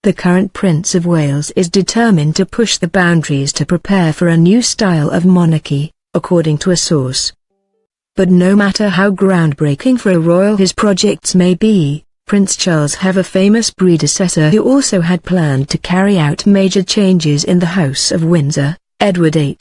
The current Prince of Wales is determined to push the boundaries to prepare for a new style of monarchy, according to a source. But no matter how groundbreaking for a royal his projects may be, Prince Charles had a famous predecessor who also had planned to carry out major changes in the House of Windsor, Edward VIII.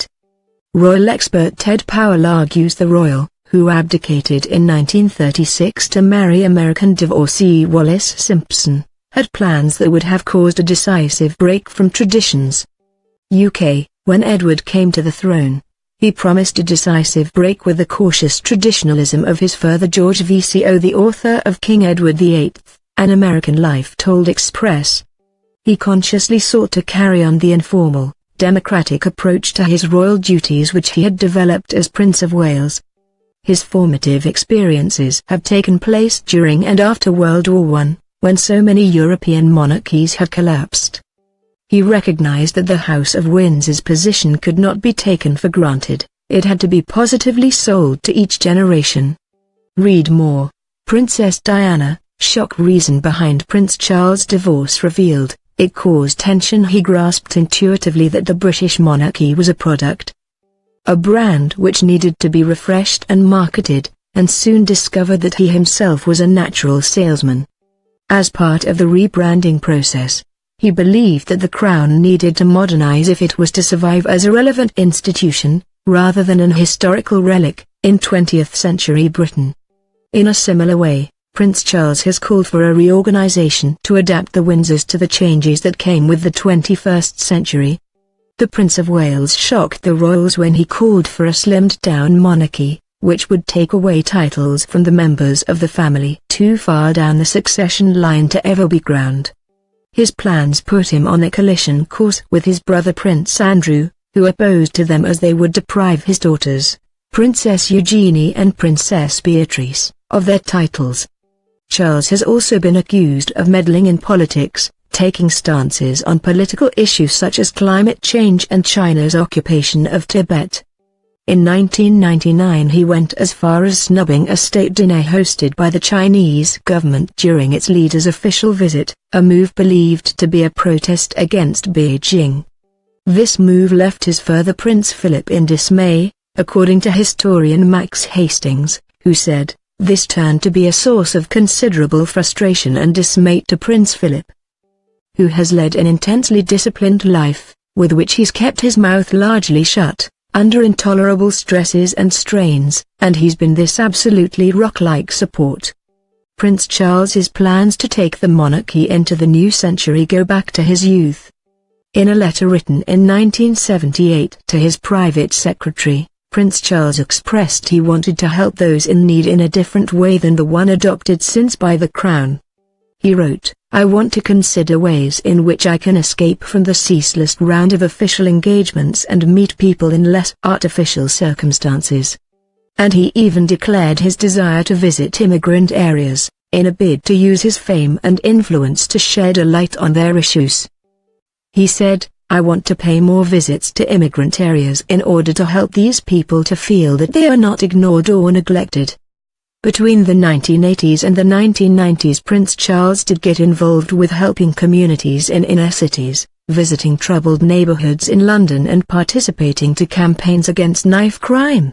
Royal expert Ted Powell argues the royal, who abdicated in 1936 to marry American divorcee Wallis Simpson, had plans that would have caused a decisive break from traditions. UK, when Edward came to the throne, he promised a decisive break with the cautious traditionalism of his father George VCO, the author of King Edward VIII, An American Life told Express. He consciously sought to carry on the informal, democratic approach to his royal duties which he had developed as Prince of Wales. His formative experiences have taken place during and after World War I, when so many European monarchies had collapsed. He recognized that the House of Windsor's position could not be taken for granted, it had to be positively sold to each generation. Read more. Princess Diana, shock reason behind Prince Charles' divorce revealed, it caused tension. He grasped intuitively that the British monarchy was a product, a brand which needed to be refreshed and marketed, and soon discovered that he himself was a natural salesman. As part of the rebranding process, he believed that the crown needed to modernize if it was to survive as a relevant institution, rather than an historical relic, in 20th century Britain. In a similar way, Prince Charles has called for a reorganization to adapt the Windsors to the changes that came with the 21st century. The Prince of Wales shocked the royals when he called for a slimmed-down monarchy, which would take away titles from the members of the family too far down the succession line to ever be crowned. His plans put him on a collision course with his brother Prince Andrew, who opposed to them as they would deprive his daughters, Princess Eugenie and Princess Beatrice, of their titles. Charles has also been accused of meddling in politics, taking stances on political issues such as climate change and China's occupation of Tibet. In 1999 he went as far as snubbing a state dinner hosted by the Chinese government during its leader's official visit, a move believed to be a protest against Beijing. This move left his father Prince Philip in dismay, according to historian Max Hastings, who said, "This turned to be a source of considerable frustration and dismay to Prince Philip, who has led an intensely disciplined life, with which he's kept his mouth largely shut, under intolerable stresses and strains, and he's been this absolutely rock-like support." Prince Charles's plans to take the monarchy into the new century go back to his youth. In a letter written in 1978 to his private secretary, Prince Charles expressed he wanted to help those in need in a different way than the one adopted since by the Crown. He wrote, "I want to consider ways in which I can escape from the ceaseless round of official engagements and meet people in less artificial circumstances." And he even declared his desire to visit immigrant areas, in a bid to use his fame and influence to shed a light on their issues. He said, "I want to pay more visits to immigrant areas in order to help these people to feel that they are not ignored or neglected." Between the 1980s and the 1990s Prince Charles did get involved with helping communities in inner cities, visiting troubled neighborhoods in London and participating to campaigns against knife crime.